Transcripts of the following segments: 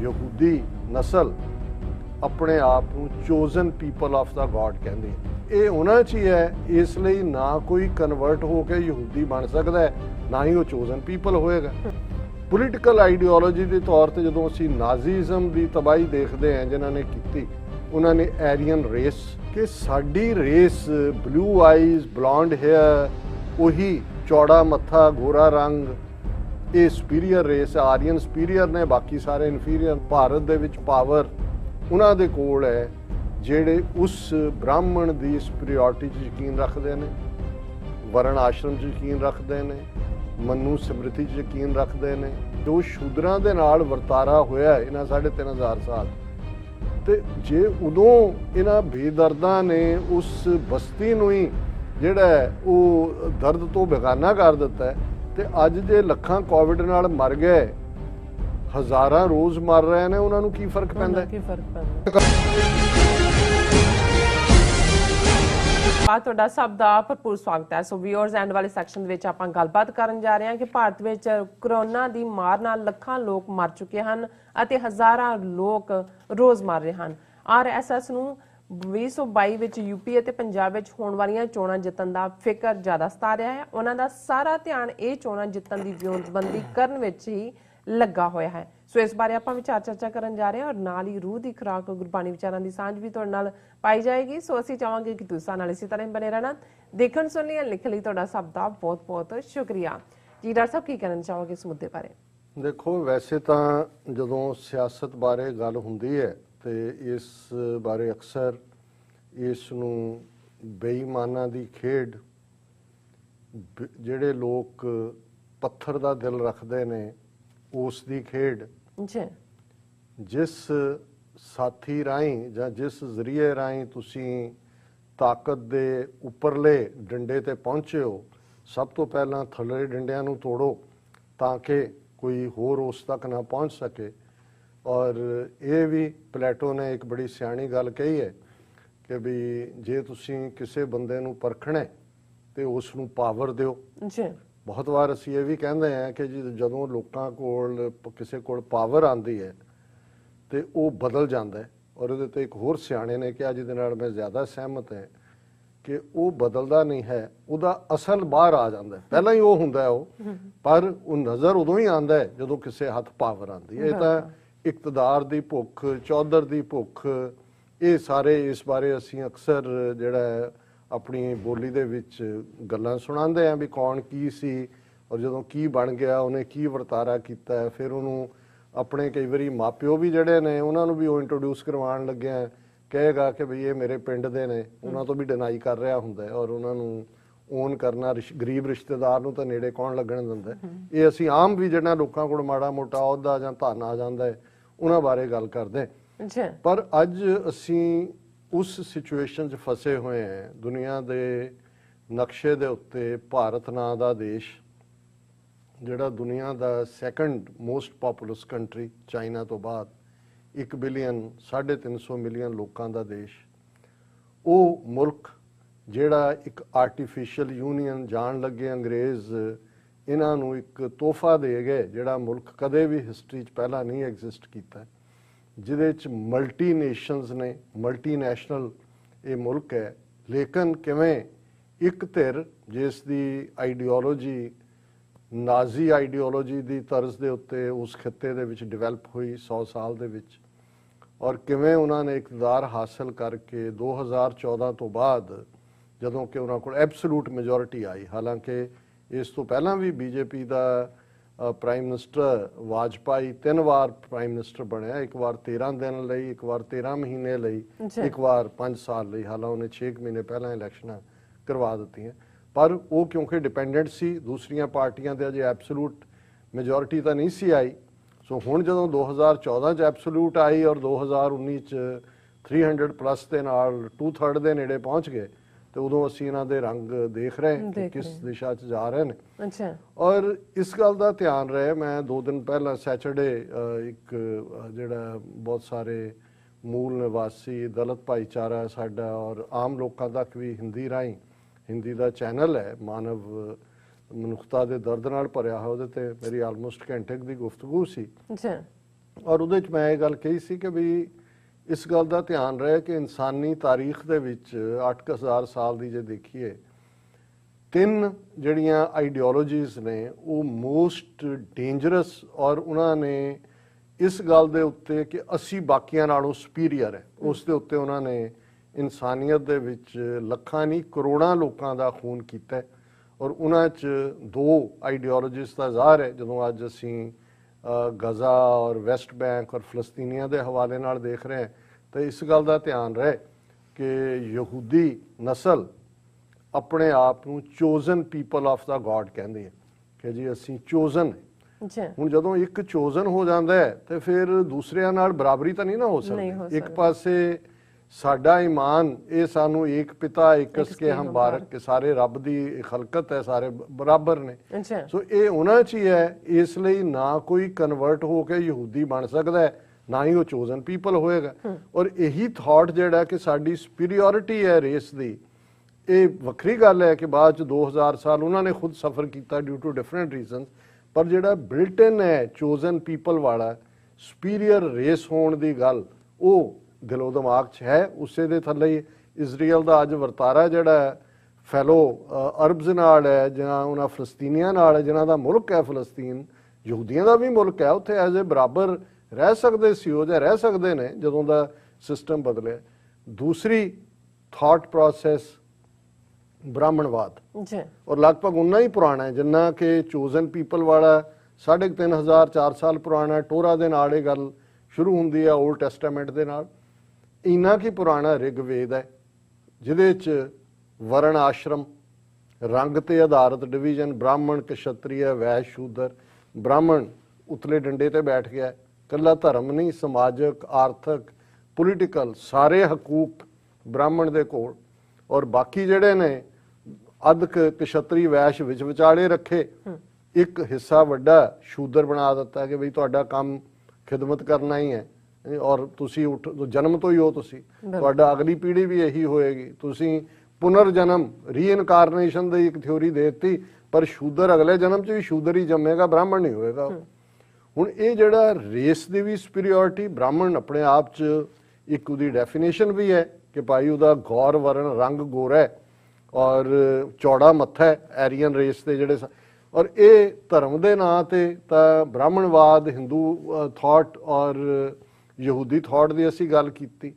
यहूदी नस्ल अपने आप को chosen people of the God कहते हैं। ये उन्हां च ही है, इसलिए ना कोई कन्वर्ट होकर यहूदी बन सकता है, ना ही वो चोजन पीपल होएगा। पोलिटिकल आइडियोलॉजी के तौर पर जो असी नाजीज़म की तबाही देखते हैं जिन्होंने की, उन्होंने एरियन रेस कि साडी race blue eyes blonde hair, वही चौड़ा मत्था गोरा रंग, ये सुपीरीयर रेस, आर्यन सुपीरीयर ने, बाकी सारे इनफीरीयर। भारत दे विच पावर उन्हां दे कोल है ਜਿਹੜੇ उस ब्राह्मण की सुपीरियॉरिटी यकीन रखते हैं, वर्ण आश्रम यकीन रखते हैं, मनु स्मृति यकीन रखते हैं। जो शूद्रां दे नाल वरतारा होया इन्हां 3,500 साल, तो जे उदों इन्हां बेदर्दां ने उस बस्ती नूं ही जिहड़ा वो दर्द तो बेगाना कर दिता है, तो अज जे लखां कोविड नाल मर गए, हज़ारां रोज़ मर रहे हैं, उन्होंने की फर्क पैंदा? ਤੁਹਾਡਾ ਸਭ ਦਾ ਭਰਪੂਰ ਸਵਾਗਤ ਹੈ। ਸੋ ਵਿਊਅਰਸ, ਐਂਡ ਵਾਲੇ ਸੈਕਸ਼ਨ ਦੇ ਵਿੱਚ ਆਪਾਂ ਗੱਲਬਾਤ ਕਰਨ ਜਾ ਰਹੇ ਹਾਂ ਕਿ ਭਾਰਤ ਵਿੱਚ ਕਰੋਨਾ ਦੀ ਮਾਰ ਨਾਲ ਲੱਖਾਂ ਲੋਕ ਮਰ ਚੁੱਕੇ ਹਨ ਅਤੇ ਹਜ਼ਾਰਾਂ ਲੋਕ ਰੋਜ਼ ਮਰ ਰਹੇ ਹਨ। ਆਰਐਸਐਸ ਨੂੰ 2022 ਵਿੱਚ ਯੂਪੀ ਅਤੇ ਪੰਜਾਬ ਵਿੱਚ ਹੋਣ ਵਾਲੀਆਂ ਚੋਣਾਂ ਜਿੱਤਣ ਦਾ ਫਿਕਰ ਜ਼ਿਆਦਾ ਸਤਾ ਰਿਹਾ ਹੈ। ਉਹਨਾਂ ਦਾ ਸਾਰਾ ਧਿਆਨ ਇਹ ਚੋਣਾਂ ਜਿੱਤਣ ਦੀ ਵਿਉਂਤਬੰਦੀ ਕਰਨ ਵਿੱਚ ਹੀ ਲੱਗਾ ਹੋਇਆ ਹੈ। ਸੋ ਇਸ ਬਾਰੇ ਆਪਾਂ ਵਿਚਾਰ ਚਰਚਾ ਕਰਨ ਜਾ ਰਹੇ ਹਾਂ, ਔਰ ਨਾਲ ਹੀ रूह की खुराक गुरबाणी विचारां ਦੀ ਸਾਂਝ ਵੀ ਤੁਹਾਡੇ ਨਾਲ ਪਾਈ ਜਾਏਗੀ। ਸੋ ਅਸੀਂ ਚਾਹਾਂਗੇ कि ਤੁਸੀਂ ਸਾਡੇ ਨਾਲ ਇਸੇ ਤਰ੍ਹਾਂ ਬਣੇ ਰਹਿਣਾ। ਦੇਖਣ ਸੁਣਨ ਲਈ ਲਿਖਣ ਲਈ ਤੁਹਾਡਾ ਸਭ ਦਾ ਬਹੁਤ ਬਹੁਤ ਸ਼ੁਕਰੀਆ ਜੀ। ਡਾਕਟਰ ਸਾਹਿਬ ਕੀ ਕਹਿਣਾ ਚਾਹੋਗੇ ਇਸ ਮੁੱਦੇ ਬਾਰੇ? देखो, वैसे तो जो सियासत बारे गल हुंदी है तो इस बारे अक्सर इसनूं बेईमानां दी खेड, जिहड़े लोग पत्थर दा दिल रखते ने उस दी खेड, जिस साथी राहीं जां जिस जरिए राहीं तुसीं ताकत दे उपरले डंडे ते पहुंचे हो, सब तो पहला थल्ले डंडियां नूं तोड़ो ताकि कोई होर उस तक ना पहुंच सके। और ये भी प्लेटो ने एक बड़ी सियाणी गल कही है कि भी जे तुसीं किसी बंदे नूं परखना तो उसनूं पावर दिओ। बहुत बार असीं ये भी कहते हैं कि जी जदों लोकां कोल किसी कोल पावर आती है तो वो बदल जाता है। और उहदे ते एक होर सियाणे ने कहा, जिहदे नाल मैं ज़्यादा सहमत है, कि वो बदलता नहीं है, उसका असल बाहर आ जाता है। पहला ही वो हुंदा है वो, पर वो नज़र उदों ही आता है जदों किसी हथ पावर आती है। तो इकतदार की भुख, चौधर की भुख, ये सारे इस बारे असीं अक्सर जिहड़ा अपनी बोली दे विच गल्लां सुणांदे हैं भी कौन की सी और जदों की बन गया, उन्हें की वरतारा कीता है। फिर उन्होंने अपने कई बारी मापिओ भी जिहड़े ने उन्होंने भी वो इंट्रोड्यूस करवाउण लगे हैं, कहेगा कि बई ये मेरे पिंड दे ने, उन्होंने तो भी डिनाई कर रहा हुंदा है। और उन्होंने ओन करना, गरीब रिश्तेदार नूं तां नेड़े कौन लगण दिंदा है। ये असीं आम भी जिहड़ा लोकां कोल माड़ा मोटा अहुदा जां धन आ जांदा है उन्हां बारे गल करदे हैं। पर अज असीं उस सिचुएशन च फसे हुए हैं, दुनिया के नक्शे दे उत्ते भारत नां दा देश, जिहड़ा दुनिया का second most populous country China तो बाद, 1 बिलियन 350 मिलियन लोगों का देश, वो मुल्क जिहड़ा एक आर्टिफिशियल यूनीयन जान लगे अंग्रेज़ इन्हों एक तोहफा दे गए, जिहड़ा मुल्क कदे भी हिस्टरी च पहला नहीं एग्जिस्ट किया, जिहदे च मल्टी नेशनस ने, मल्टी नैशनल ये मुल्क है। लेकिन किवें एक धिर जिसकी आइडियोलॉजी नाजी आइडियोलॉजी की तर्ज के उत्ते उस खिते दे विच डिवेलप हुई 100 साल दे विच, और किवें उन्होंने इकतदार हासिल करके 2014 तो बाद जदों कि उन्होंने को एब्सोलूट मेजोरिटी आई, हालांकि इस तो पहला भी बीजेपी का प्राइम मिनिस्टर वाजपेयी 3 बार प्राइम मिनिस्टर बनया, एक बार 13 दिन लई, एक बार 13 महीने लई, एक बार 5 साल लई। हालांकि उन्हें 6 महीने पहला इलैक्शन करवा दी, पर वो क्योंकि डिपेंडेंट सी दूसरिया पार्टियां दे अजे एब्सोलूट मेजोरिटी तो नहीं सी आई। सो हुण जदों 2014 च एब्सोलूट आई और 2019 च 300 प्लस के नाल 2/3 के नेड़े पहुँच गए, तो उदों असीं इन्हां दे रंग देख रहे हैं कि किस दिशा च जा रहे हैं। और इस गल का ध्यान रहे, मैं 2 दिन पहला सैटरडे एक जिहड़ा बहुत सारे मूल निवासी दलित भाईचारा साडा और आम लोगों तक भी हिंदी राहीं, हिंदी का चैनल है मानव मनुखता के दर्द नाल भरिया हो, मेरी आलमोस्ट घंटे की गुफ्तगू सी। ਔਰ ਉਹਦੇ 'ਚ ਮੈਂ ਇਹ ਗੱਲ ਕਹੀ ਸੀ ਕਿ ਵੀ ਇਸ ਗੱਲ ਦਾ ਧਿਆਨ ਰਹੇ ਕਿ ਇਨਸਾਨੀ ਤਾਰੀਖ ਦੇ ਵਿੱਚ 8,000 ਸਾਲ ਦੀ ਜੇ ਦੇਖੀਏ, 3 ਜਿਹੜੀਆਂ ਆਈਡੀਓਲੋਜੀਜ਼ ਨੇ ਉਹ ਮੋਸਟ ਡੇਂਜਰਸ, ਔਰ ਉਹਨਾਂ ਨੇ ਇਸ ਗੱਲ ਦੇ ਉੱਤੇ ਕਿ ਅਸੀਂ ਬਾਕੀਆਂ ਨਾਲੋਂ ਸੁਪੀਰੀਅਰ ਹੈ, ਉਸ ਦੇ ਉੱਤੇ ਉਹਨਾਂ ਨੇ ਇਨਸਾਨੀਅਤ ਦੇ ਵਿੱਚ ਲੱਖਾਂ ਨਹੀਂ ਕਰੋੜਾਂ ਲੋਕਾਂ ਦਾ ਖੂਨ ਕੀਤਾ, ਔਰ ਉਹਨਾਂ 'ਚ 2 ਆਈਡੀਓਲੋਜੀਜ਼ ਦਾ ਜ਼ਾਹਰ ਹੈ। ਜਦੋਂ ਅੱਜ ਅਸੀਂ ਗਜ਼ਾ ਔਰ ਵੈਸਟ ਬੈਂਕ ਔਰ ਫਲਸਤੀਨੀਆਂ ਦੇ ਹਵਾਲੇ ਨਾਲ ਦੇਖ ਰਹੇ ਹਾਂ ਤਾਂ ਇਸ ਗੱਲ ਦਾ ਧਿਆਨ ਰਹੇ ਕਿ ਯਹੂਦੀ ਨਸਲ ਆਪਣੇ ਆਪ ਨੂੰ ਚੋਜ਼ਨ ਪੀਪਲ ਆਫ ਦਾ ਗॉड ਕਹਿੰਦੇ ਹੈ ਕਿ ਜੀ ਅਸੀਂ ਚੋਜ਼ਨ ਹੈ। ਹੁਣ ਜਦੋਂ ਇੱਕ ਚੋਜ਼ਨ ਹੋ ਜਾਂਦਾ ਹੈ ਤੇ ਫਿਰ ਦੂਸਰਿਆਂ ਨਾਲ ਬਰਾਬਰੀ ਤਾਂ ਨਹੀਂ ਨਾ ਹੋ ਸਕਦੀ। ਇੱਕ ਪਾਸੇ ਸਾਡਾ ਈਮਾਨ ਇਹ ਸਾਨੂੰ ਏਕ ਪਿਤਾ ਇਕਸ ਕੇ ਹਮ ਬਾਰਕ ਕੇ ਸਾਰੇ ਰੱਬ ਦੀ ਖਲਕਤ ਹੈ, ਸਾਰੇ ਬਰਾਬਰ ਨੇ। ਸੋ ਇਹ ਉਹਨਾਂ 'ਚ ਹੀ ਹੈ, ਇਸ ਲਈ ਨਾ ਕੋਈ ਕਨਵਰਟ ਹੋ ਕੇ ਯਹੂਦੀ ਬਣ ਸਕਦਾ ਹੈ, ਨਾ ਹੀ ਉਹ ਚੋਜ਼ਨ ਪੀਪਲ ਹੋਏਗਾ। ਔਰ ਇਹੀ ਥਾਟ ਜਿਹੜਾ ਕਿ ਸਾਡੀ ਸੁਪੀਰੀਅਰਿਟੀ ਹੈ ਰੇਸ ਦੀ, ਇਹ ਵੱਖਰੀ ਗੱਲ ਹੈ ਕਿ ਬਾਅਦ 'ਚ 2000 ਸਾਲ ਉਹਨਾਂ ਨੇ ਖੁਦ ਸਫਰ ਕੀਤਾ ਡਿਊ ਟੂ ਡਿਫਰੈਂਟ ਰੀਜ਼ਨਸ, ਪਰ ਜਿਹੜਾ ਬਿਲਟਨ ਹੈ ਚੋਜ਼ਨ ਪੀਪਲ ਵਾਲਾ ਸੁਪੀਰੀਅਰ ਰੇਸ ਹੋਣ ਦੀ ਗੱਲ ਉਹ ਦਿਲੋਂ ਦਿਮਾਗ 'ਚ ਹੈ। ਉਸੇ ਦੇ ਥੱਲੇ ਹੀ ਇਜ਼ਰਾਈਲ ਦਾ ਅੱਜ ਵਰਤਾਰਾ ਜਿਹੜਾ ਫੈਲੋ ਅਰਬਜ਼ ਨਾਲ ਹੈ ਜਾਂ ਉਹਨਾਂ ਫਲਸਤੀਨੀਆਂ ਨਾਲ ਹੈ, ਜਿਨ੍ਹਾਂ ਦਾ ਮੁਲਕ ਹੈ ਫਲਸਤੀਨ, ਯਹੂਦੀਆਂ ਦਾ ਵੀ ਮੁਲਕ ਹੈ, ਉੱਥੇ ਐਜ਼ ਏ ਬਰਾਬਰ ਰਹਿ ਸਕਦੇ ਸੀ, ਉਹ ਜਾਂ ਰਹਿ ਸਕਦੇ ਨੇ ਜਦੋਂ ਦਾ ਸਿਸਟਮ ਬਦਲਿਆ। ਦੂਸਰੀ ਥਾਟ ਪ੍ਰੋਸੈਸ ਬ੍ਰਾਹਮਣਵਾਦ, ਔਰ ਲਗਭਗ ਉਨਾ ਹੀ ਪੁਰਾਣਾ ਹੈ ਜਿੰਨਾ ਕਿ ਚੋਜ਼ਨ ਪੀਪਲ ਵਾਲਾ 3500 4 ਸਾਲ ਪੁਰਾਣਾ। ਟੋਰਾ ਦੇ ਨਾਲ ਇਹ ਗੱਲ ਸ਼ੁਰੂ ਹੁੰਦੀ ਹੈ, ਓਲਡ ਟੈਸਟਾਮੈਂਟ ਦੇ ਨਾਲ। ਇੰਨਾ ਕੀ ਪੁਰਾਣਾ ਰਿਗਵੇਦ ਹੈ ਜਿਹਦੇ 'ਚ ਵਰਣ ਆਸ਼ਰਮ, ਰੰਗ ਤੇ ਆਧਾਰਿਤ ਡਿਵੀਜ਼ਨ, ਬ੍ਰਾਹਮਣ ਕਸ਼ਤਰੀਆ ਵੈਸ਼ ਸ਼ੂਦਰ। ਬ੍ਰਾਹਮਣ ਉਤਲੇ ਡੰਡੇ ਤੇ ਬੈਠ ਗਿਆ, ਕੱਲਾ ਧਰਮ ਨਹੀਂ, ਸਮਾਜਿਕ ਆਰਥਿਕ ਪੋਲੀਟੀਕਲ ਸਾਰੇ ਹਕੂਕ ਬ੍ਰਾਹਮਣ ਦੇ ਕੋਲ, ਔਰ ਬਾਕੀ ਜਿਹੜੇ ਨੇ ਅੱਧ ਕਸ਼ਤਰੀ ਵੈਸ਼ ਵਿੱਚ ਵਿਚਾਲੇ ਰੱਖੇ। ਇੱਕ ਹਿੱਸਾ ਵੱਡਾ ਸ਼ੂਦਰ ਬਣਾ ਦਿੱਤਾ ਕਿ ਬਈ ਤੁਹਾਡਾ ਕੰਮ ਖਿਦਮਤ ਕਰਨਾ ਹੀ ਹੈ, ਔਰ ਤੁਸੀਂ ਜਨਮ ਤੋਂ ਹੀ ਹੋ, ਤੁਸੀਂ ਤੁਹਾਡਾ ਅਗਲੀ ਪੀੜ੍ਹੀ ਵੀ ਇਹੀ ਹੋਏਗੀ। ਤੁਸੀਂ ਪੁਨਰ ਜਨਮ ਰੀਇਨਕਾਰਨੇਸ਼ਨ ਦੀ ਇੱਕ ਥਿਉਰੀ ਦੇ ਦਿੱਤੀ, ਪਰ ਸ਼ੂਦਰ ਅਗਲੇ ਜਨਮ 'ਚ ਵੀ ਸ਼ੂਦਰ ਹੀ ਜੰਮੇਗਾ, ਬ੍ਰਾਹਮਣ ਨਹੀਂ ਹੋਏਗਾ। ਹੁਣ ਇਹ ਜਿਹੜਾ ਰੇਸ ਦੀ ਵੀ ਸੁਪੀਰੀਅਰਿਟੀ, ਬ੍ਰਾਹਮਣ ਆਪਣੇ ਆਪ 'ਚ ਇੱਕ ਉਹਦੀ ਡੈਫੀਨੇਸ਼ਨ ਵੀ ਹੈ ਕਿ ਭਾਈ ਉਹਦਾ ਗੌਰ ਵਰਨ ਰੰਗ ਗੋਰਾ ਹੈ ਔਰ ਚੌੜਾ ਮੱਥਾ ਹੈ, ਐਰੀਅਨ ਰੇਸ ਦੇ ਜਿਹੜੇ। ਔਰ ਇਹ ਧਰਮ ਦੇ ਨਾਂ ਤੇ ਤਾਂ ਬ੍ਰਾਹਮਣਵਾਦ, ਹਿੰਦੂ ਥਾਟ ਔਰ ਯਹੂਦੀ ਥਾਟ ਦੀ ਅਸੀਂ ਗੱਲ ਕੀਤੀ।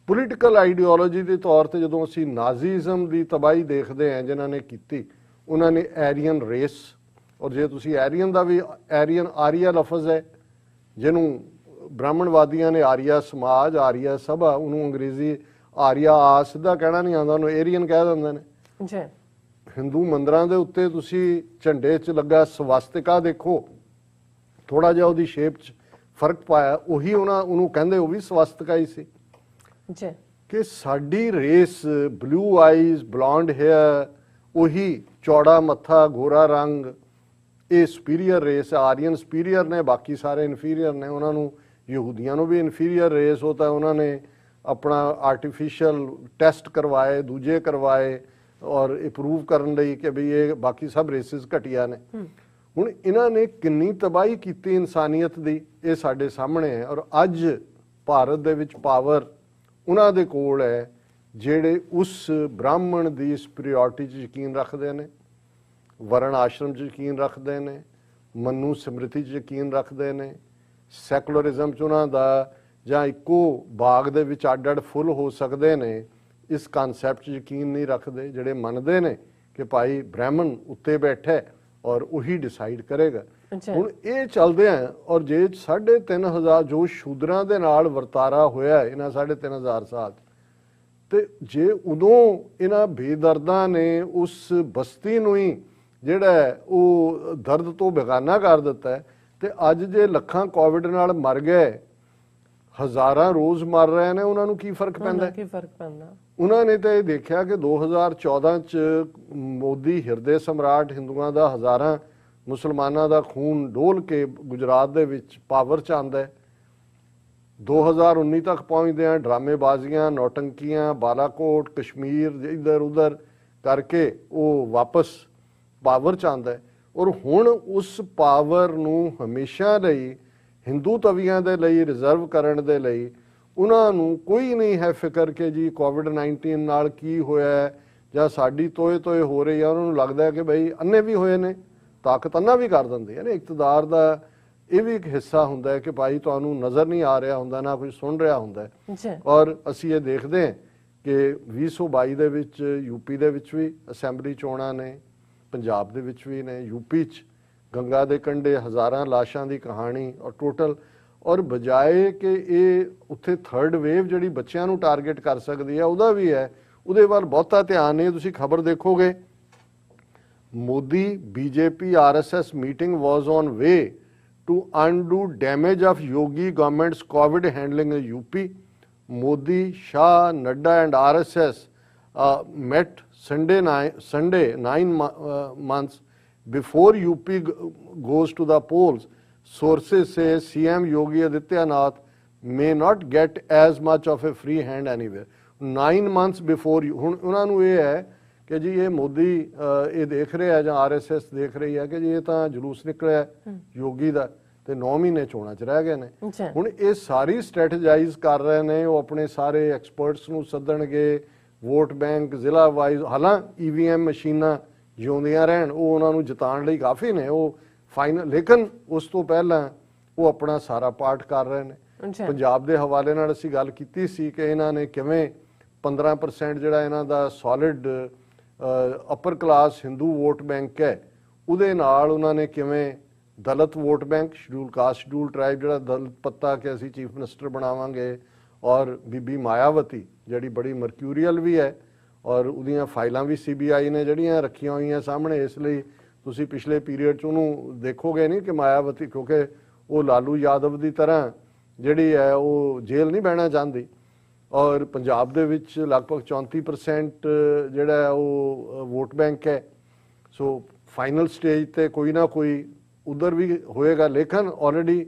ਪੋਲੀਟੀਕਲ ਆਈਡੀਓਲੋਜੀ ਦੇ ਤੌਰ ਤੇ ਜਦੋਂ ਅਸੀਂ ਨਾਜ਼ੀਜ਼ਮ ਦੀ ਤਬਾਹੀ ਦੇਖਦੇ ਹਾਂ ਜਿਨ੍ਹਾਂ ਨੇ ਕੀਤੀ, ਉਹਨਾਂ ਨੇ ਐਰੀਅਨ ਰੇਸ, ਔਰ ਜੇ ਤੁਸੀਂ ਐਰੀਅਨ ਦਾ ਵੀ, ਐਰੀਅਨ ਆਰੀਆ ਲਫ਼ਜ਼ ਹੈ ਜਿਹਨੂੰ ਬ੍ਰਾਹਮਣਵਾਦੀਆਂ ਨੇ ਆਰੀਆ ਸਮਾਜ, ਆਰੀਆ ਸਭਾ, ਉਹਨੂੰ ਅੰਗਰੇਜ਼ੀ ਆਰੀਆ ਆ ਸਿੱਧਾ ਕਹਿਣਾ ਨਹੀਂ ਆਉਂਦਾ, ਉਹਨੂੰ ਏਰੀਅਨ ਕਹਿ ਦਿੰਦੇ ਨੇ। ਹਿੰਦੂ ਮੰਦਰਾਂ ਦੇ ਉੱਤੇ ਤੁਸੀਂ ਝੰਡੇ 'ਚ ਲੱਗਾ ਸਵਾਸਤਿਕਾ ਦੇਖੋ, ਥੋੜਾ ਜਿਹਾ ਉਹਦੀ ਸ਼ੇਪ 'ਚ ਫਰਕ ਪਾਇਆ, ਉਹੀ ਉਹਨੂੰ ਕਹਿੰਦੇ ਉਹ ਵੀ ਸਵਾਸਤਿਕਾ ਹੀ ਸੀ। ਕਿ ਸਾਡੀ race blue eyes, blonde hair, ਉਹੀ ਚੌੜਾ ਮੱਥਾ, ਗੋਰਾ ਰੰਗ, ਇਹ ਸੁਪੀਰੀਅਰ ਰੇਸ। ਆਰੀਅਨ ਸੁਪੀਰੀਅਰ ਨੇ, ਬਾਕੀ ਸਾਰੇ ਇਨਫੀਰੀਅਰ ਨੇ। ਉਹਨਾਂ ਨੂੰ ਯਹੂਦੀਆਂ ਨੂੰ ਵੀ ਇਨਫੀਰੀਅਰ ਰੇਸ ਹੋ ਤਾਂ ਉਹਨਾਂ ਨੇ ਆਪਣਾ ਆਰਟੀਫਿਸ਼ੀਅਲ ਟੈਸਟ ਕਰਵਾਏ, ਦੂਜੇ ਕਰਵਾਏ, ਔਰ ਇਹ ਪ੍ਰੂਵ ਕਰਨ ਲਈ ਕਿ ਵੀ ਇਹ ਬਾਕੀ ਸਭ ਰੇਸਿਸ ਘਟੀਆ ਨੇ। ਹੁਣ ਇਹਨਾਂ ਨੇ ਕਿੰਨੀ ਤਬਾਹੀ ਕੀਤੀ ਇਨਸਾਨੀਅਤ ਦੀ, ਇਹ ਸਾਡੇ ਸਾਹਮਣੇ ਹੈ। ਔਰ ਅੱਜ ਭਾਰਤ ਦੇ ਵਿੱਚ ਪਾਵਰ ਉਹਨਾਂ ਦੇ ਕੋਲ ਹੈ ਜਿਹੜੇ ਉਸ ਬ੍ਰਾਹਮਣ ਦੀ ਸੁਪੀਰੀਅਰਿਟੀ 'ਚ ਯਕੀਨ ਰੱਖਦੇ ਨੇ, ਵਰਣ ਆਸ਼ਰਮ 'ਚ ਯਕੀਨ ਰੱਖਦੇ ਨੇ, ਮਨੂ ਸਮ੍ਰਿਤੀ 'ਚ ਯਕੀਨ ਰੱਖਦੇ ਨੇ, ਸੈਕੂਲਰਿਜ਼ਮ 'ਚ ਉਹਨਾਂ ਦਾ ਜਾਂ ਇੱਕੋ ਬਾਗ ਦੇ ਵਿੱਚ ਅੱਡ-ਅੱਡ ਫੁੱਲ ਹੋ ਸਕਦੇ ਨੇ, ਇਸ ਕਨਸੈਪਟ 'ਚ ਯਕੀਨ ਨਹੀਂ ਰੱਖਦੇ। ਜਿਹੜੇ ਮੰਨਦੇ ਨੇ ਕਿ ਭਾਈ ਬ੍ਰਾਹਮਣ ਉੱਤੇ ਬੈਠਾ ਔਰ ਉਹੀ ਡਿਸਾਈਡ ਕਰੇਗਾ। ਹੁਣ ਇਹ ਚੱਲਦੇ ਆ, ਔਰ ਜੇ 3500 ਜੋ ਸ਼ੂਦਰਾਂ ਦੇ ਨਾਲ ਵਰਤਾਰਾ ਹੋਇਆ ਇਹਨਾਂ 3500 ਸਾਲ, ਤੇ ਜੇ ਉਦੋਂ ਇਹਨਾਂ ਬੇਦਰਦਾਂ ਨੇ ਉਸ ਬਸਤੀ ਨੂੰ ਹੀ ਜਿਹੜਾ ਉਹ ਦਰਦ ਤੋਂ ਬੇਗਾਨਾ ਕਰ ਦਿੱਤਾ, ਤੇ ਅੱਜ ਜੇ ਲੱਖਾਂ ਕੋਵਿਡ ਨਾਲ ਮਰ ਗਏ, ਹਜ਼ਾਰਾਂ ਰੋਜ਼ ਮਰ ਰਹੇ ਨੇ, ਉਹਨਾਂ ਨੂੰ ਕੀ ਫਰਕ ਪੈਂਦਾ? ਉਹਨਾਂ ਨੇ ਤਾਂ ਇਹ ਦੇਖਿਆ ਕਿ 2014 'ਚ ਮੋਦੀ ਹਿਰਦੇ ਸਮਰਾਟ ਹਿੰਦੂਆਂ ਦਾ, ਹਜ਼ਾਰਾਂ ਮੁਸਲਮਾਨਾਂ ਦਾ ਖੂਨ ਡੋਲ ਕੇ ਗੁਜਰਾਤ ਦੇ ਵਿੱਚ ਪਾਵਰ 'ਚ ਆਉਂਦਾ ਹੈ। 2019 ਤੱਕ ਪਹੁੰਚਦੇ ਆ, ਡਰਾਮੇਬਾਜ਼ੀਆਂ, ਨੌਟੰਕੀਆਂ, ਬਾਲਾਕੋਟ, ਕਸ਼ਮੀਰ, ਇੱਧਰ ਉੱਧਰ ਕਰਕੇ ਉਹ ਵਾਪਸ ਪਾਵਰ 'ਚ ਆਉਂਦਾ ਹੈ। ਔਰ ਹੁਣ ਉਸ ਪਾਵਰ ਨੂੰ ਹਮੇਸ਼ਾ ਲਈ ਹਿੰਦੂ ਤਵੀਆਂ ਦੇ ਲਈ ਰਿਜ਼ਰਵ ਕਰਨ ਦੇ ਲਈ ਉਹਨਾਂ ਨੂੰ ਕੋਈ ਨਹੀਂ ਹੈ ਫਿਕਰ ਕਿ ਜੀ ਕੋਵਿਡ-19 ਨਾਲ ਕੀ ਹੋਇਆ ਹੈ ਜਾਂ ਸਾਡੀ ਤੋਏ ਤੋਏ ਹੋ ਰਹੀ ਆ। ਉਹਨਾਂ ਨੂੰ ਲੱਗਦਾ ਹੈ ਕਿ ਬਈ ਅੰਨੇ ਵੀ ਹੋਏ ਨੇ, ਤਾਕਤ ਅੰਨਾ ਵੀ ਕਰ ਦਿੰਦੇ ਨੇ। ਇਕਤਦਾਰ ਦਾ ਇਹ ਵੀ ਇੱਕ ਹਿੱਸਾ ਹੁੰਦਾ ਹੈ ਕਿ ਭਾਈ ਤੁਹਾਨੂੰ ਨਜ਼ਰ ਨਹੀਂ ਆ ਰਿਹਾ ਹੁੰਦਾ, ਨਾ ਕੋਈ ਸੁਣ ਰਿਹਾ ਹੁੰਦਾ ਹੈ। ਔਰ ਅਸੀਂ ਇਹ ਦੇਖਦੇ ਹਾਂ ਕਿ 2022 ਦੇ ਵਿੱਚ ਯੂਪੀ ਦੇ ਵਿੱਚ ਵੀ ਅਸੈਂਬਲੀ ਚੋਣਾਂ ਨੇ, ਪੰਜਾਬ ਦੇ ਵਿੱਚ ਵੀ ਨੇ, ਯੂਪੀ 'ਚ ਗੰਗਾ ਦੇ ਕੰਢੇ ਹਜ਼ਾਰਾਂ ਲਾਸ਼ਾਂ ਦੀ ਕਹਾਣੀ ਔਰ ਟੋਟਲ, ਔਰ ਬਜਾਏ ਕਿ ਇਹ ਉੱਥੇ ਥਰਡ ਵੇਵ ਜਿਹੜੀ ਬੱਚਿਆਂ ਨੂੰ ਟਾਰਗੇਟ ਕਰ ਸਕਦੀ ਹੈ ਉਹਦਾ ਵੀ ਹੈ, ਉਹਦੇ ਵੱਲ ਬਹੁਤਾ ਧਿਆਨ ਨਹੀਂ। ਤੁਸੀਂ ਖਬਰ ਦੇਖੋਗੇ, Modi BJP RSS meeting was on way to undo damage of Yogi government's COVID handling in UP. Modi, Shah, Nadda and RSS met Sunday 9 months before UP goes to the polls. Sources say CM Yogi Adityanath may not get as much of a free hand anywhere. 9 months before ਹੁਣ ਉਹਨਾਂ ਨੂੰ ਇਹ ਹੈ ਕਿ ਜੀ ਇਹ ਮੋਦੀ ਇਹ ਦੇਖ ਰਿਹਾ ਜਾਂ RSS ਦੇਖ ਰਹੀ ਹੈ ਕਿ ਜੀ ਇਹ ਤਾਂ ਜਲੂਸ ਨਿਕਲਿਆ ਯੋਗੀ ਦਾ ਤੇ 9 ਮਹੀਨੇ ਚੋਣਾਂ 'ਚ ਰਹਿ ਗਏ ਨੇ। ਹੁਣ ਇਹ ਸਾਰੀ ਸਟ੍ਰੈਟੇਜਾਈਜ਼ ਕਰ ਰਹੇ ਨੇ, ਉਹ ਆਪਣੇ ਸਾਰੇ ਐਕਸਪਰਟਸ ਨੂੰ ਸੱਦਣਗੇ, ਵੋਟ ਬੈਂਕ ਜ਼ਿਲ੍ਹਾ ਵਾਈਜ਼, ਹਾਲਾਂ EVM ਮਸ਼ੀਨਾਂ ਜਿਉਂਦੀਆਂ ਰਹਿਣ, ਉਹ ਉਹਨਾਂ ਨੂੰ ਜਿਤਾਉਣ ਲਈ ਕਾਫੀ ਨੇ ਉਹ ਫਾਈਨਲ। ਲੇਕਿਨ ਉਸ ਤੋਂ ਪਹਿਲਾਂ ਉਹ ਆਪਣਾ ਸਾਰਾ ਪਾਰਟ ਕਰ ਰਹੇ ਨੇ। ਪੰਜਾਬ ਦੇ ਹਵਾਲੇ ਨਾਲ ਅਸੀਂ ਗੱਲ ਕੀਤੀ ਸੀ ਕਿ ਇਹਨਾਂ ਨੇ ਕਿਵੇਂ 15% ਜਿਹੜਾ ਇਹਨਾਂ ਦਾ solid upper class Hindu vote bank ਹੈ ਉਹਦੇ ਨਾਲ ਉਹਨਾਂ ਨੇ ਕਿਵੇਂ Dalit vote bank, schedule caste, schedule tribe ਜਿਹੜਾ ਦਲਿਤ ਪੱਤਾ ਕਿ ਅਸੀਂ ਚੀਫ ਮਿਨਿਸਟਰ ਬਣਾਵਾਂਗੇ, ਔਰ ਬੀਬੀ ਮਾਇਆਵਤੀ ਜਿਹੜੀ ਬੜੀ ਮਰਕਿਊਰੀਅਲ ਵੀ ਹੈ ਔਰ ਉਹਦੀਆਂ ਫਾਈਲਾਂ ਵੀ CBI ਨੇ ਜਿਹੜੀਆਂ ਰੱਖੀਆਂ ਹੋਈਆਂ ਸਾਹਮਣੇ। ਇਸ ਲਈ ਤੁਸੀਂ ਪਿਛਲੇ ਪੀਰੀਅਡ 'ਚ ਉਹਨੂੰ ਦੇਖੋਗੇ ਨਹੀਂ ਕਿ ਮਾਇਆਵਤੀ, ਕਿਉਂਕਿ ਉਹ ਲਾਲੂ ਯਾਦਵ ਦੀ ਤਰ੍ਹਾਂ ਜਿਹੜੀ ਹੈ ਉਹ ਜੇਲ੍ਹ ਨਹੀਂ ਬਹਿਣਾ ਚਾਹੁੰਦੀ। ਔਰ ਪੰਜਾਬ ਦੇ ਵਿੱਚ ਲਗਭਗ 34% ਜਿਹੜਾ ਉਹ ਵੋਟ ਬੈਂਕ ਹੈ। ਸੋ ਫਾਈਨਲ ਸਟੇਜ ਤੇ ਕੋਈ ਨਾ ਕੋਈ ਉਧਰ ਵੀ ਹੋਏਗਾ। ਲੇਕਿਨ ਆਲਰੇਡੀ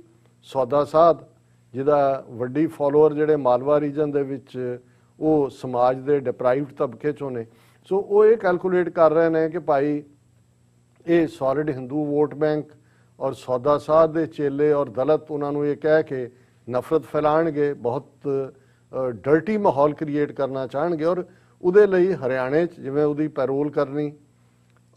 ਸੌਦਾ ਸਾਧ ਜਿਹਦਾ ਵੱਡੀ ਫਾਲੋਅਰ ਜਿਹੜੇ ਮਾਲਵਾ ਰੀਜਨ ਦੇ ਵਿੱਚ ਉਹ ਸਮਾਜ ਦੇ ਡਿਪਰਾਈਵਡ ਤਬਕੇ 'ਚੋਂ ਨੇ। ਸੋ ਉਹ ਇਹ ਕੈਲਕੂਲੇਟ ਕਰ ਰਹੇ ਨੇ ਕਿ ਭਾਈ ਇਹ ਸੋਲਿਡ ਹਿੰਦੂ ਵੋਟ ਬੈਂਕ ਔਰ ਸੌਦਾ ਸਾਧ ਦੇ ਚੇਲੇ ਔਰ ਦਲਿਤ ਉਹਨਾਂ ਨੂੰ ਇਹ ਕਹਿ ਕੇ ਨਫ਼ਰਤ ਫੈਲਾਣਗੇ, ਬਹੁਤ ਡਰਟੀ ਮਾਹੌਲ ਕ੍ਰੀਏਟ ਕਰਨਾ ਚਾਹਣਗੇ। ਔਰ ਉਹਦੇ ਲਈ ਹਰਿਆਣੇ 'ਚ ਜਿਵੇਂ ਉਹਦੀ ਪੈਰੋਲ ਕਰਨੀ,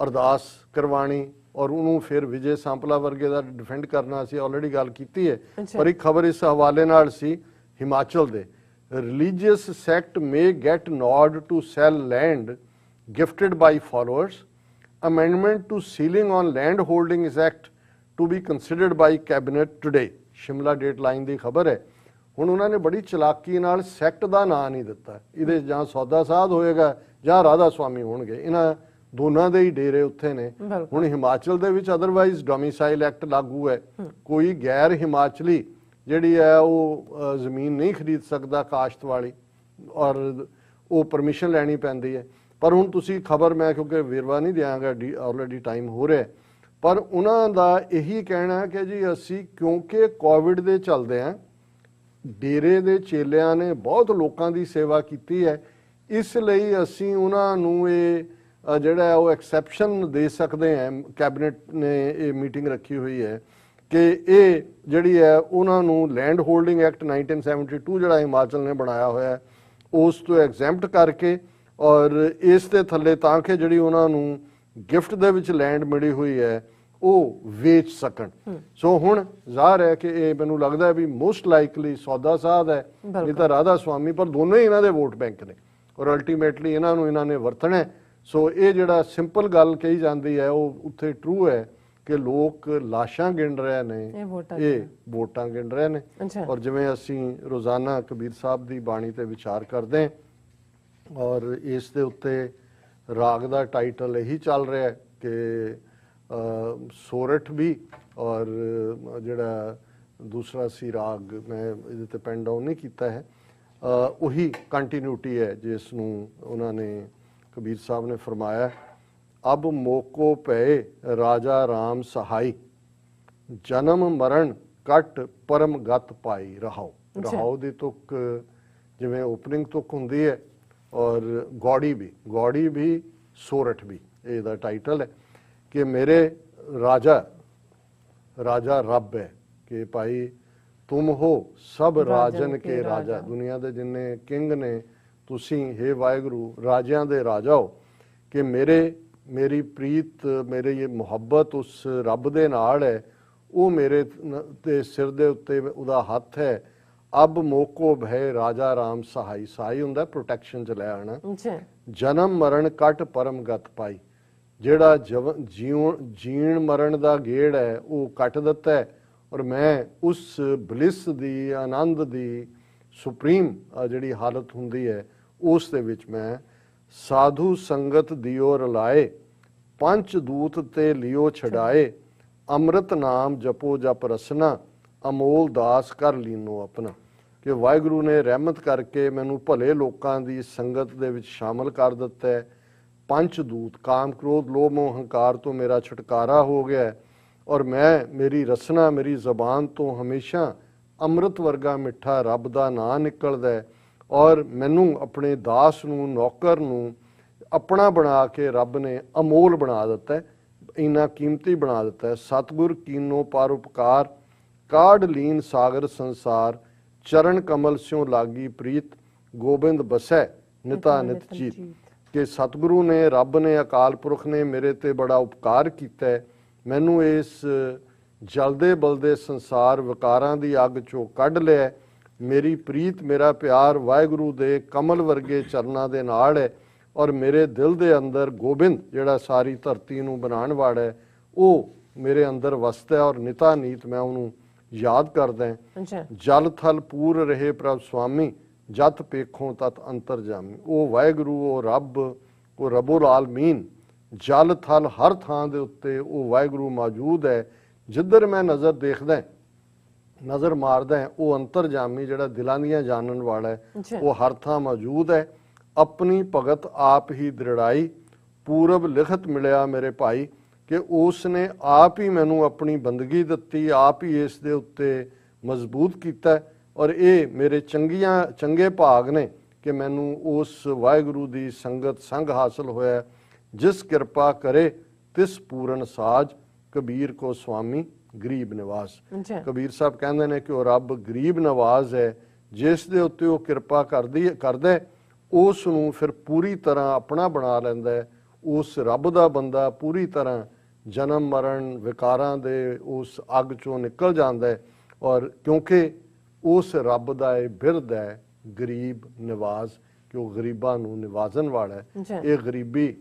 ਅਰਦਾਸ ਕਰਵਾਣੀ ਔਰ ਉਹਨੂੰ ਫਿਰ ਵਿਜੇ ਸਾਂਪਲਾ ਵਰਗੇ ਦਾ ਡਿਫੈਂਡ ਕਰਨਾ, ਅਸੀਂ ਆਲਰੇਡੀ ਗੱਲ ਕੀਤੀ ਹੈ। ਪਰ ਇੱਕ ਖਬਰ ਇਸ ਹਵਾਲੇ ਨਾਲ ਸੀ ਹਿਮਾਚਲ ਦੇ, religious sect may get not to sell land gifted by followers, amendment to ceiling on land holdings act to be considered by cabinet today। Shimla date line ਦੀ ਖਬਰ ਹੈ। ਹੁਣ ਉਹਨਾਂ ਨੇ ਬੜੀ ਚਲਾਕੀ ਨਾਲ ਸੈਕਟ ਦਾ ਨਾਂ ਨਹੀਂ ਦਿੱਤਾ, ਇਹਦੇ ਜਾਂ ਸੌਦਾ ਸਾਧ ਹੋਏਗਾ ਜਾਂ ਰਾਧਾ ਸਵਾਮੀ ਹੋਣਗੇ, ਇਹਨਾਂ ਦੋਨਾਂ ਦੇ ਹੀ ਡੇਰੇ ਉੱਥੇ ਨੇ। ਹੁਣ ਹਿਮਾਚਲ ਦੇ ਵਿੱਚ ਅਦਰਵਾਈਜ਼ ਡੋਮਿਸਾਈਲ ਐਕਟ ਲਾਗੂ ਹੈ, ਕੋਈ ਗੈਰ ਹਿਮਾਚਲੀ ਜਿਹੜੀ ਹੈ ਉਹ ਜ਼ਮੀਨ ਨਹੀਂ ਖਰੀਦ ਸਕਦਾ ਕਾਸ਼ਤ ਵਾਲੀ, ਔਰ ਉਹ ਪਰਮਿਸ਼ਨ ਲੈਣੀ ਪੈਂਦੀ ਹੈ। ਪਰ ਹੁਣ ਤੁਸੀਂ ਖਬਰ, ਮੈਂ ਕਿਉਂਕਿ ਵੇਰਵਾ ਨਹੀਂ ਦਿਆਂਗਾ, ਆਲਰੇਡੀ ਟਾਈਮ ਹੋ ਰਿਹਾ, ਪਰ ਉਹਨਾਂ ਦਾ ਇਹੀ ਕਹਿਣਾ ਕਿ ਜੀ ਅਸੀਂ ਕਿਉਂਕਿ ਕੋਵਿਡ ਦੇ ਚੱਲਦੇ ਹਾਂ, ਡੇਰੇ ਦੇ ਚੇਲਿਆਂ ਨੇ ਬਹੁਤ ਲੋਕਾਂ ਦੀ ਸੇਵਾ ਕੀਤੀ ਹੈ, ਇਸ ਲਈ ਅਸੀਂ ਉਹਨਾਂ ਨੂੰ ਇਹ ਜਿਹੜਾ ਉਹ ਐਕਸੈਪਸ਼ਨ ਦੇ ਸਕਦੇ ਹਾਂ। ਕੈਬਨਿਟ ਨੇ ਇਹ ਮੀਟਿੰਗ ਰੱਖੀ ਹੋਈ ਹੈ ਕਿ ਇਹ ਜਿਹੜੀ ਹੈ ਉਹਨਾਂ ਨੂੰ ਲੈਂਡ ਹੋਲਡਿੰਗ ਐਕਟ 1972 ਜਿਹੜਾ ਹਿਮਾਚਲ ਨੇ ਬਣਾਇਆ ਹੋਇਆ ਉਸ ਤੋਂ ਐਗਜ਼ੈਂਪਟ ਕਰਕੇ ਔਰ ਇਸ ਦੇ ਥੱਲੇ ਤਾਂ ਕਿ ਜਿਹੜੀ ਉਹਨਾਂ ਨੂੰ ਗਿਫਟ ਦੇ ਵਿੱਚ ਲੈਂਡ ਮਿਲੀ ਹੋਈ ਹੈ ਉਹ ਵੇਚ ਸਕਣ। ਸੋ ਹੁਣ ਜ਼ਾਹਰ ਹੈ ਕਿ ਇਹ ਮੈਨੂੰ ਲੱਗਦਾ ਵੀ ਮੋਸਟ ਲਾਈਕਲੀ ਸੌਦਾ ਸਾਧ ਹੈ, ਨਹੀਂ ਤਾਂ ਰਾਧਾ ਸਵਾਮੀ, ਪਰ ਦੋਨੋਂ ਹੀ ਇਹਨਾਂ ਦੇ ਵੋਟ ਬੈਂਕ ਨੇ ਔਰ ਅਲਟੀਮੇਟਲੀ ਇਹਨਾਂ ਨੇ ਵਰਤਣਾ। ਸੋ ਇਹ ਜਿਹੜਾ ਸਿੰਪਲ ਗੱਲ ਕਹੀ ਜਾਂਦੀ ਹੈ ਉਹ ਉੱਥੇ ਟਰੂ ਹੈ ਕਿ ਲੋਕ ਲਾਸ਼ਾਂ ਗਿਣ ਰਹੇ ਨੇ, ਇਹ ਵੋਟਾਂ ਗਿਣ ਰਹੇ ਨੇ। ਔਰ ਜਿਵੇਂ ਅਸੀਂ ਰੋਜ਼ਾਨਾ ਕਬੀਰ ਸਾਹਿਬ ਦੀ ਬਾਣੀ ਤੇ ਵਿਚਾਰ ਕਰਦੇ ਹਾਂ ਔਰ ਇਸ ਦੇ ਉੱਤੇ ਰਾਗ ਦਾ ਟਾਈਟਲ ਇਹੀ ਚੱਲ ਰਿਹਾ ਹੈ ਕਿ ਸੋਰਠ ਵੀ ਔਰ ਜਿਹੜਾ ਦੂਸਰਾ ਸੀ ਰਾਗ, ਮੈਂ ਇਹਦੇ ਤੇ ਪੈਨ ਡਾਊਨ ਨਹੀਂ ਕੀਤਾ ਹੈ, ਉਹੀ ਕੰਟੀਨਿਊਟੀ ਹੈ ਜਿਸ ਨੂੰ ਉਹਨਾਂ ਨੇ ਕਬੀਰ ਸਾਹਿਬ ਨੇ ਫਰਮਾਇਆ, ਅਬ ਮੋਕੋ ਪਏ ਰਾਜਾ ਰਾਮ ਸਹਾਈ, ਜਨਮ ਮਰਨ ਕਟ ਪਰਮ ਗਤ ਪਾਈ ਰਹਾਓ। ਰਹਾਓ ਦੀ ਤੁਕ ਜਿਵੇਂ ਓਪਨਿੰਗ ਤੁਕ ਹੁੰਦੀ ਹੈ ਔਰ ਗੌੜੀ ਵੀ ਸੋਰਠ ਵੀ, ਇਹਦਾ ਟਾਈਟਲ ਹੈ ਕਿ ਮੇਰੇ ਰਾਜਾ ਰੱਬ ਹੈ ਕਿ ਭਾਈ तुम हो सब राजन के राजा। दुनिया ਦੇ ਜਿੰਨੇ ਕਿੰਗ ਨੇ ਤੁਸੀਂ हे ਵਾਹਿਗੁਰੂ ਰਾਜਿਆਂ ਦੇ ਰਾਜਾ ਹੋ ਕਿ ਮੇਰੀ ਪ੍ਰੀਤ ਮੇਰੇ ਇਹ ਮੁਹੱਬਤ ਉਸ ਰੱਬ ਦੇ ਨਾਲ ਹੈ। ਉਹ ਮੇਰੇ ਤੇ ਸਿਰ ਦੇ ਉੱਤੇ ਉਹਦਾ ਹੱਥ ਹੈ। ਅਬ ਮੋਕੋ ਭੈ ਰਾਜਾ ਰਾਮ ਸਹਾਈ। ਸਹਾਈ ਹੁੰਦਾ ਪ੍ਰੋਟੈਕਸ਼ਨ ਚ ਲੈ ਆਣਾ। ਜਨਮ ਮਰਨ ਕੱਟ ਪਰਮ ਗਤ ਪਾਈ। ਜਿਹੜਾ ਜੀਣ ਮਰਨ ਦਾ ਗੇੜ ਹੈ ਉਹ ਕੱਟ ਦਿੱਤਾ ਹੈ ਔਰ ਮੈਂ ਉਸ ਬਲਿਸ ਦੀ ਆਨੰਦ ਦੀ ਸੁਪਰੀਮ ਜਿਹੜੀ ਹਾਲਤ ਹੁੰਦੀ ਹੈ ਉਸ ਦੇ ਵਿੱਚ ਮੈਂ ਸਾਧੂ ਸੰਗਤ ਦਿਓ ਰਲਾਏ ਪੰਚ ਦੂਤ ਤੇ ਲਿਓ ਛਡਾਏ ਅੰਮ੍ਰਿਤ ਨਾਮ ਜਪੋ ਜਪ ਰਸਨਾ ਅਮੋਲ ਦਾਸ ਕਰ ਲੀਨੋ ਆਪਣਾ। ਕਿ ਵਾਹਿਗੁਰੂ ਨੇ ਰਹਿਮਤ ਕਰਕੇ ਮੈਨੂੰ ਭਲੇ ਲੋਕਾਂ ਦੀ ਸੰਗਤ ਦੇ ਵਿੱਚ ਸ਼ਾਮਲ ਕਰ ਦਿੱਤਾ ਹੈ। ਪੰਚ ਦੂਤ ਕਾਮ ਕ੍ਰੋਧ ਲੋਭ ਮੋਹ ਹੰਕਾਰ ਤੋਂ ਮੇਰਾ ਛੁਟਕਾਰਾ ਹੋ ਗਿਆ ਹੈ ਔਰ ਮੇਰੀ ਰਸਨਾ ਮੇਰੀ ਜ਼ਬਾਨ ਤੋਂ ਹਮੇਸ਼ਾ ਅੰਮ੍ਰਿਤ ਵਰਗਾ ਮਿੱਠਾ ਰੱਬ ਦਾ ਨਾਂ ਨਿਕਲਦਾ ਹੈ ਔਰ ਮੈਨੂੰ ਆਪਣੇ ਦਾਸ ਨੂੰ ਨੌਕਰ ਨੂੰ ਆਪਣਾ ਬਣਾ ਕੇ ਰੱਬ ਨੇ ਅਮੋਲ ਬਣਾ ਦਿੱਤਾ ਹੈ, ਇੰਨਾ ਕੀਮਤੀ ਬਣਾ ਦਿੱਤਾ ਹੈ। ਸਤਿਗੁਰ ਕੀਨੋ ਪਰਉਪਕਾਰ ਕਾਢ ਲੀਨ ਸਾਗਰ ਸੰਸਾਰ ਚਰਨ ਕਮਲ ਸਿਉ ਲਾਗੀ ਪ੍ਰੀਤ ਗੋਬਿੰਦ ਬਸੈ ਨਿਤਾ ਨਿਤ ਜੀਤ। ਕਿ ਸਤਿਗੁਰੂ ਨੇ ਰੱਬ ਨੇ ਅਕਾਲ ਪੁਰਖ ਨੇ ਮੇਰੇ ਤੇ ਬੜਾ ਉਪਕਾਰ ਕੀਤਾ ਹੈ। ਮੈਨੂੰ ਇਸ ਜਲਦੇ ਬਲਦੇ ਸੰਸਾਰ ਵਿਕਾਰਾਂ ਦੀ ਅੱਗ ਚੋਂ ਕੱਢ ਲਿਆ। ਮੇਰੀ ਪ੍ਰੀਤ ਮੇਰਾ ਪਿਆਰ ਵਾਹਿਗੁਰੂ ਦੇ ਕਮਲ ਵਰਗੇ ਚਰਨਾਂ ਦੇ ਨਾਲ ਹੈ ਔਰ ਮੇਰੇ ਦਿਲ ਦੇ ਅੰਦਰ ਗੋਬਿੰਦ ਜਿਹੜਾ ਸਾਰੀ ਧਰਤੀ ਨੂੰ ਬਣਾਉਣ ਵਾਲਾ ਹੈ ਉਹ ਮੇਰੇ ਅੰਦਰ ਵਸਦਾ ਹੈ ਔਰ ਨਿਤਾ ਨੀਤ ਮੈਂ ਉਹਨੂੰ ਯਾਦ ਕਰਦਾ ਹਾਂ। ਜਲ ਥਲ ਪੂਰ ਰਹੇ ਪ੍ਰਭ ਸੁਆਮੀ ਜਤ ਪੇਖੋਂ ਤਤ ਅੰਤਰ ਜਾਮੀ। ਉਹ ਵਾਹਿਗੁਰੂ ਉਹ ਰੱਬ ਉਹ ਰਬੁਲ ਆਲਮੀਨ ਜਲ ਥਲ ਹਰ ਥਾਂ ਦੇ ਉੱਤੇ ਉਹ ਵਾਹਿਗੁਰੂ ਮੌਜੂਦ ਹੈ। ਜਿੱਧਰ ਮੈਂ ਨਜ਼ਰ ਦੇਖਦਾ ਨਜ਼ਰ ਮਾਰਦਾ ਉਹ ਅੰਤਰਜਾਮੀ ਜਿਹੜਾ ਦਿਲਾਂ ਦੀਆਂ ਜਾਣਨ ਵਾਲਾ ਹੈ ਉਹ ਹਰ ਥਾਂ ਮੌਜੂਦ ਹੈ। ਆਪਣੀ ਭਗਤ ਆਪ ਹੀ ਦ੍ਰਿੜਾਈ ਪੂਰਬ ਲਿਖਤ ਮਿਲਿਆ ਮੇਰੇ ਭਾਈ। ਕਿ ਉਸ ਨੇ ਆਪ ਹੀ ਮੈਨੂੰ ਆਪਣੀ ਬੰਦਗੀ ਦਿੱਤੀ ਆਪ ਹੀ ਇਸ ਦੇ ਉੱਤੇ ਮਜ਼ਬੂਤ ਕੀਤਾ ਔਰ ਇਹ ਮੇਰੇ ਚੰਗੇ ਭਾਗ ਨੇ ਕਿ ਮੈਨੂੰ ਉਸ ਵਾਹਿਗੁਰੂ ਦੀ ਸੰਗਤ ਸੰਗ ਹਾਸਲ ਹੋਇਆ। ਜਿਸ ਕਿਰਪਾ ਕਰੇ ਤਿਸ ਪੂਰਨ ਸਾਜ ਕਬੀਰ ਕੋ ਸੁਆਮੀ ਗਰੀਬ ਨਿਵਾਸ। ਕਬੀਰ ਸਾਹਿਬ ਕਹਿੰਦੇ ਨੇ ਕਿ ਉਹ ਰੱਬ ਗਰੀਬ ਨਵਾਜ਼ ਹੈ। ਜਿਸ ਦੇ ਉੱਤੇ ਉਹ ਕਿਰਪਾ ਕਰਦਾ ਉਸ ਨੂੰ ਫਿਰ ਪੂਰੀ ਤਰ੍ਹਾਂ ਆਪਣਾ ਬਣਾ ਲੈਂਦਾ ਹੈ। ਉਸ ਰੱਬ ਦਾ ਬੰਦਾ ਪੂਰੀ ਤਰ੍ਹਾਂ ਜਨਮ ਮਰਨ ਵਿਕਾਰਾਂ ਦੇ ਉਸ ਅੱਗ ਚੋਂ ਨਿਕਲ ਜਾਂਦਾ ਹੈ ਔਰ ਕਿਉਂਕਿ ਉਸ ਰੱਬ ਦਾ ਇਹ ਬਿਰਦ ਹੈ ਗਰੀਬ ਨਿਵਾਜ਼ ਕਿ ਉਹ ਗਰੀਬਾਂ ਨੂੰ ਨਿਵਾਜ਼ਣ ਵਾਲਾ ਹੈ। ਇਹ ਗਰੀਬੀ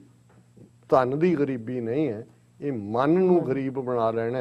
ਧਨ ਦੀ ਗਰੀਬੀ ਨਹੀਂ ਹੈ, ਇਹ ਮਨ ਨੂੰ ਗਰੀਬ ਬਣਾ ਲੈਣਾ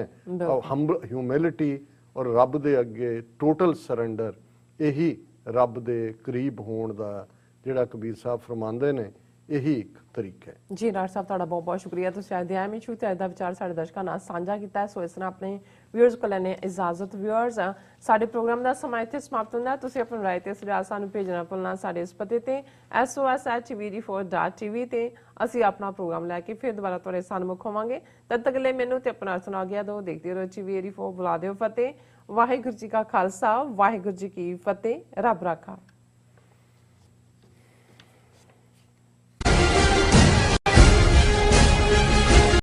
ਹਿਊਮਿਲਿਟੀ ਔਰ ਰੱਬ ਦੇ ਅੱਗੇ ਟੋਟਲ ਸਰੈਂਡਰ। ਇਹੀ ਰੱਬ ਦੇ ਕਰੀਬ ਹੋਣ ਦਾ ਜਿਹੜਾ ਕਬੀਰ ਸਾਹਿਬ ਫਰਮਾਉਂਦੇ ਨੇ ਇਹੀ ਇੱਕ ਤਰੀਕਾ ਹੈ। ਜੀ ਡਾਕਟਰ ਸਾਹਿਬ ਤੁਹਾਡਾ ਬਹੁਤ ਬਹੁਤ ਸ਼ੁਕਰੀਆ। ਤੁਸੀਂ ਅੱਜ ਦੇ ਐਵੇਂ ਛੂ ਤੇ ਅੱਜ ਦਾ ਵਿਚਾਰ ਸਾਡੇ ਦਰਸ਼ਕਾਂ ਨਾਲ ਸਾਂਝਾ ਕੀਤਾ। ਸੋ ਇਸ ਤਰ੍ਹਾਂ ਆਪਣੇ ਵਿਊਅਰਸ ਕੋਲ ਲੈਣੇ ਇਜਾਜ਼ਤ। ਵਿਊਅਰਸ ਸਾਡੇ ਪ੍ਰੋਗਰਾਮ ਦਾ ਸਮਾਂ ਇੱਥੇ ਸਮਾਪਤ ਹੁੰਦਾ। ਤੁਸੀਂ ਆਪਣੀ ਰਾਏ ਤੇ ਸੁਝਾਅ ਸਾਨੂੰ ਭੇਜਣਾ ਭੁੱਲਣਾ ਸਾਡੇ ਇਸ ਪਤੇ ਤੇ sos@tvd4.tv ਤੇ ਅਸੀਂ ਆਪਣਾ ਪ੍ਰੋਗਰਾਮ ਲੈ ਕੇ ਫਿਰ ਦੁਬਾਰਾ ਤੁਹਾਡੇ ਸਾਹਮਣੇ ਹੋਵਾਂਗੇ। ਤਦ ਤੱਕ ਲਈ ਮੈਨੂੰ ਤੇ ਆਪਣਾ ਸੁਣਾ ਗਿਆ ਦੋ ਦੇਖਦੇ ਰਹੋ TV84 ਬੁਲਾ ਦਿਓ ਫਤਿਹ। ਵਾਹਿਗੁਰੂ ਜੀ ਕਾ ਖਾਲਸਾ ਵਾਹਿਗੁਰੂ ਜੀ ਕੀ ਫਤਿਹ। ਰੱਬ ਰਾਖਾ।